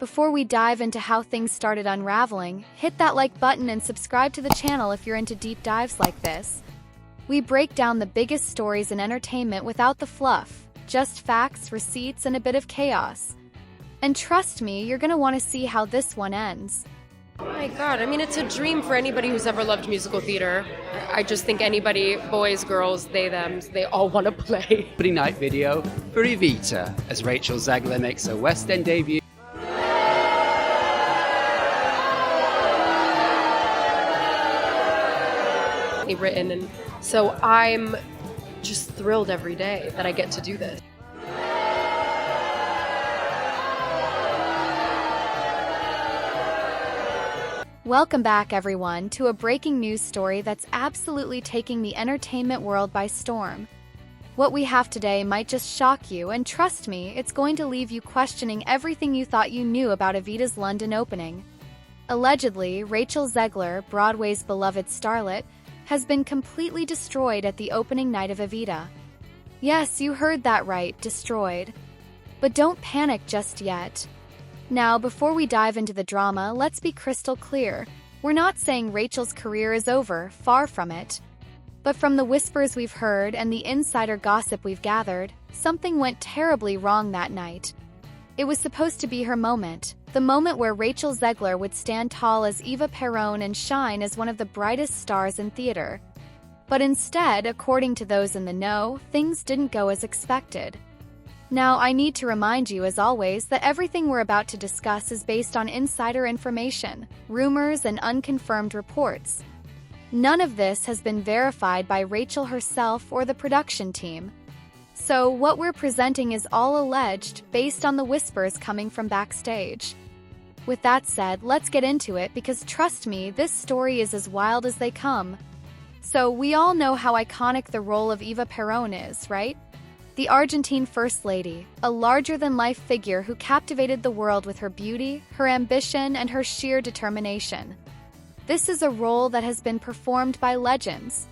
Before we dive into how things started unraveling, hit that like button and subscribe to the channel if you're into deep dives like this. We break down the biggest stories in entertainment without the fluff, just facts, receipts, and a bit of chaos. And trust me, you're gonna want to see how this one ends. Oh my god, I mean, it's a dream for anybody who's ever loved musical theater. I just think anybody, boys, girls, they, them, they all want to play. Opening night video for Evita as Rachel Zegler makes her West End debut. Written, and so I'm just thrilled every day that I get to do this. Welcome back, everyone, to a breaking news story that's absolutely taking the entertainment world by storm. What we have today might just shock you, and trust me, it's going to leave you questioning everything you thought you knew about Evita's London opening. Allegedly, Rachel Zegler, Broadway's beloved starlet, has been completely destroyed at the opening night of Evita. Yes, you heard that right, destroyed. But don't panic just yet. Now, before we dive into the drama, let's be crystal clear. We're not saying Rachel's career is over, far from it. But from the whispers we've heard and the insider gossip we've gathered, something went terribly wrong that night. It was supposed to be her moment, the moment where Rachel Zegler would stand tall as Eva Perón and shine as one of the brightest stars in theater. But instead, according to those in the know, things didn't go as expected. Now, I need to remind you, as always, that everything we're about to discuss is based on insider information, rumors, and unconfirmed reports. None of this has been verified by Rachel herself or the production team. So, what we're presenting is all alleged, based on the whispers coming from backstage. With that said, let's get into it because trust me, this story is as wild as they come. So, we all know how iconic the role of Eva Perón is, right? The Argentine First Lady, a larger-than-life figure who captivated the world with her beauty, her ambition, and her sheer determination. This is a role that has been performed by legends.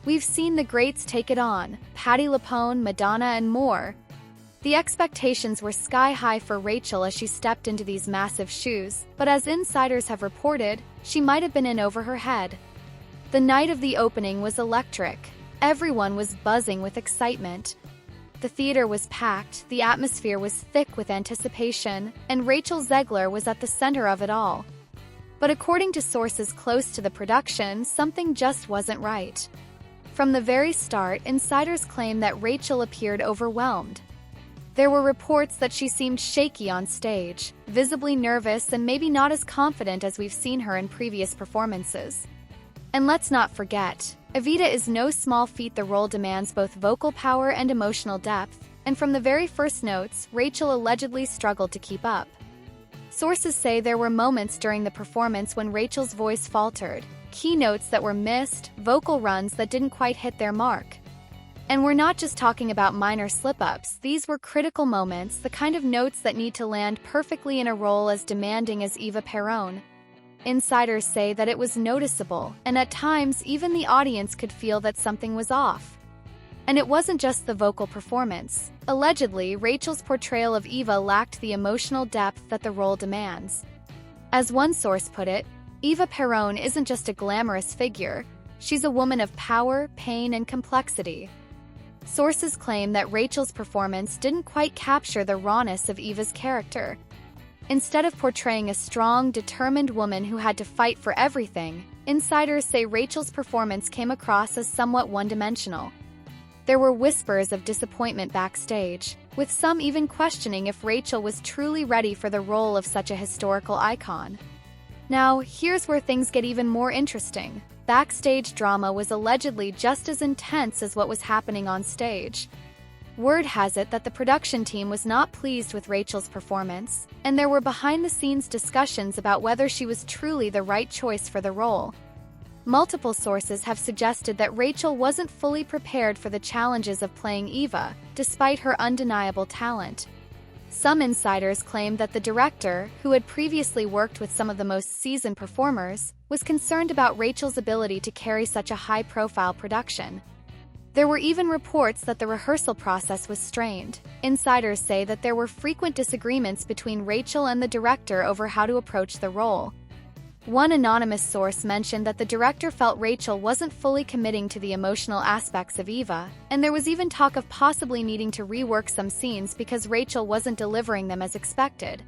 We've seen the greats take it on, Patti LuPone, Madonna, and more. The expectations were sky-high for Rachel as she stepped into these massive shoes, but as insiders have reported, she might have been in over her head. The night of the opening was electric. Everyone was buzzing with excitement. The theater was packed, the atmosphere was thick with anticipation, and Rachel Zegler was at the center of it all. But according to sources close to the production, something just wasn't right. From the very start, insiders claim that Rachel appeared overwhelmed. There were reports that she seemed shaky on stage, visibly nervous and maybe not as confident as we've seen her in previous performances. And let's not forget, Evita is no small feat. The role demands both vocal power and emotional depth, and from the very first notes, Rachel allegedly struggled to keep up. Sources say there were moments during the performance when Rachel's voice faltered, key notes that were missed, vocal runs that didn't quite hit their mark. And we're not just talking about minor slip-ups, these were critical moments, the kind of notes that need to land perfectly in a role as demanding as Eva Perón. Insiders say that it was noticeable, and at times even the audience could feel that something was off. And it wasn't just the vocal performance. Allegedly, Rachel's portrayal of Eva lacked the emotional depth that the role demands. As one source put it, Eva Perón isn't just a glamorous figure, she's a woman of power, pain, and complexity. Sources claim that Rachel's performance didn't quite capture the rawness of Eva's character. Instead of portraying a strong, determined woman who had to fight for everything, insiders say Rachel's performance came across as somewhat one-dimensional. There were whispers of disappointment backstage, with some even questioning if Rachel was truly ready for the role of such a historical icon. Now, here's where things get even more interesting. Backstage drama was allegedly just as intense as what was happening on stage. Word has it that the production team was not pleased with Rachel's performance, and there were behind-the-scenes discussions about whether she was truly the right choice for the role. Multiple sources have suggested that Rachel wasn't fully prepared for the challenges of playing Eva, despite her undeniable talent. Some insiders claim that the director, who had previously worked with some of the most seasoned performers, was concerned about Rachel's ability to carry such a high-profile production. There were even reports that the rehearsal process was strained. Insiders say that there were frequent disagreements between Rachel and the director over how to approach the role. One anonymous source mentioned that the director felt Rachel wasn't fully committing to the emotional aspects of Eva, and there was even talk of possibly needing to rework some scenes because Rachel wasn't delivering them as expected.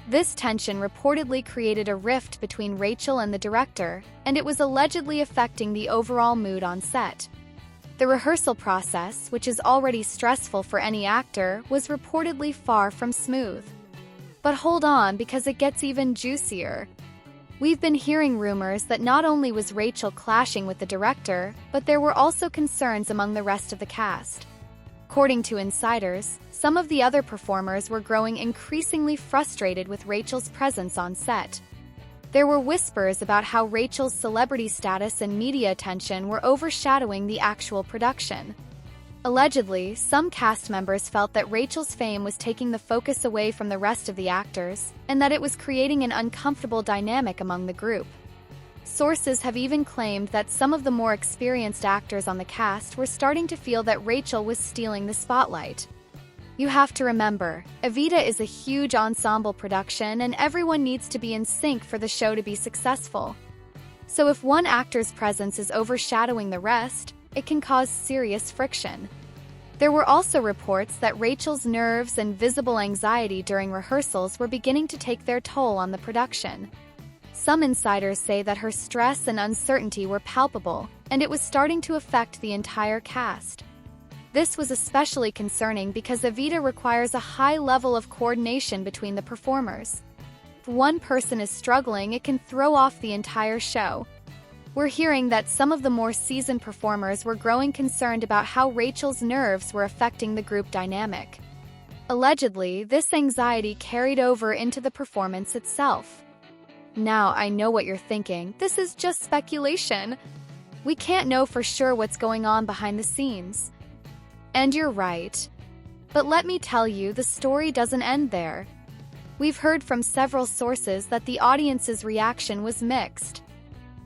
This tension reportedly created a rift between Rachel and the director, and it was allegedly affecting the overall mood on set. The rehearsal process, which is already stressful for any actor, was reportedly far from smooth. But hold on, because it gets even juicier. We've been hearing rumors that not only was Rachel clashing with the director, but there were also concerns among the rest of the cast. According to insiders, some of the other performers were growing increasingly frustrated with Rachel's presence on set. There were whispers about how Rachel's celebrity status and media attention were overshadowing the actual production. Allegedly, some cast members felt that Rachel's fame was taking the focus away from the rest of the actors, and that it was creating an uncomfortable dynamic among the group. Sources have even claimed that some of the more experienced actors on the cast were starting to feel that Rachel was stealing the spotlight. You have to remember, Evita is a huge ensemble production and everyone needs to be in sync for the show to be successful. So if one actor's presence is overshadowing the rest, it can cause serious friction. There were also reports that Rachel's nerves and visible anxiety during rehearsals were beginning to take their toll on the production. Some insiders say that her stress and uncertainty were palpable, and it was starting to affect the entire cast. This was especially concerning because Evita requires a high level of coordination between the performers. If one person is struggling, it can throw off the entire show. We're hearing that some of the more seasoned performers were growing concerned about how Rachel's nerves were affecting the group dynamic. Allegedly, this anxiety carried over into the performance itself. Now, I know what you're thinking. This is just speculation. We can't know for sure what's going on behind the scenes. And you're right. But let me tell you, the story doesn't end there. We've heard from several sources that the audience's reaction was mixed.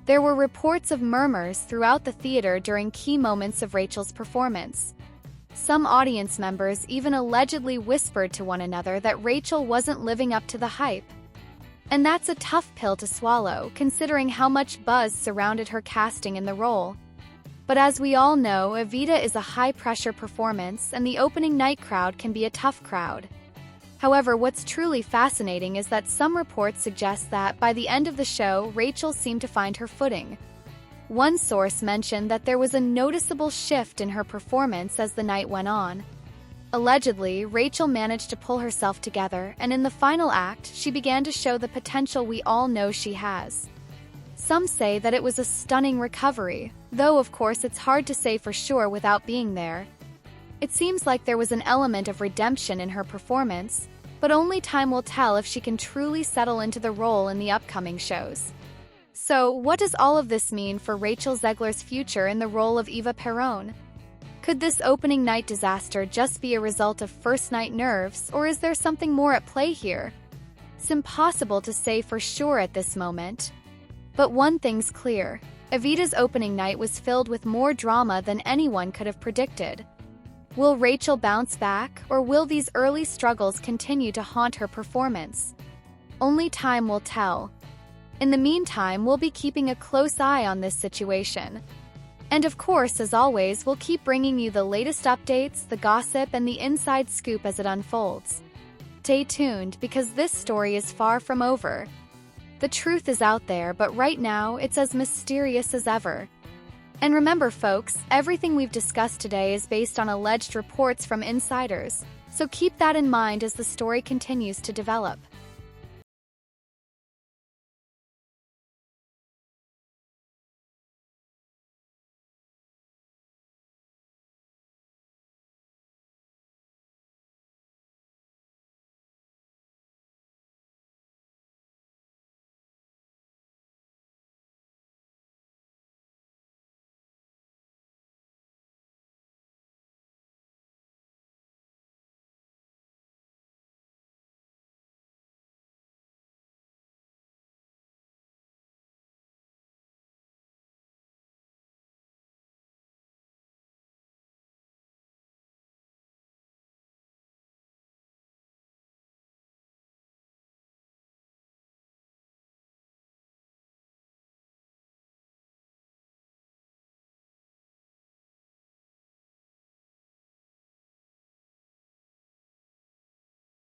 There were reports of murmurs throughout the theater during key moments of Rachel's performance. Some audience members even allegedly whispered to one another that Rachel wasn't living up to the hype. And that's a tough pill to swallow, considering how much buzz surrounded her casting in the role. But as we all know, Evita is a high-pressure performance, and the opening night crowd can be a tough crowd. However, what's truly fascinating is that some reports suggest that, by the end of the show, Rachel seemed to find her footing. One source mentioned that there was a noticeable shift in her performance as the night went on. Allegedly, Rachel managed to pull herself together, and in the final act, she began to show the potential we all know she has. Some say that it was a stunning recovery, though of course it's hard to say for sure without being there. It seems like there was an element of redemption in her performance, but only time will tell if she can truly settle into the role in the upcoming shows. So, what does all of this mean for Rachel Zegler's future in the role of Eva Perón? Could this opening night disaster just be a result of first-night nerves, or is there something more at play here? It's impossible to say for sure at this moment. But one thing's clear, Evita's opening night was filled with more drama than anyone could have predicted. Will Rachel bounce back, or will these early struggles continue to haunt her performance? Only time will tell. In the meantime, we'll be keeping a close eye on this situation. And of course, as always, we'll keep bringing you the latest updates, the gossip, and the inside scoop as it unfolds. Stay tuned, because this story is far from over. The truth is out there, but right now, it's as mysterious as ever. And remember, folks, everything we've discussed today is based on alleged reports from insiders, so keep that in mind as the story continues to develop.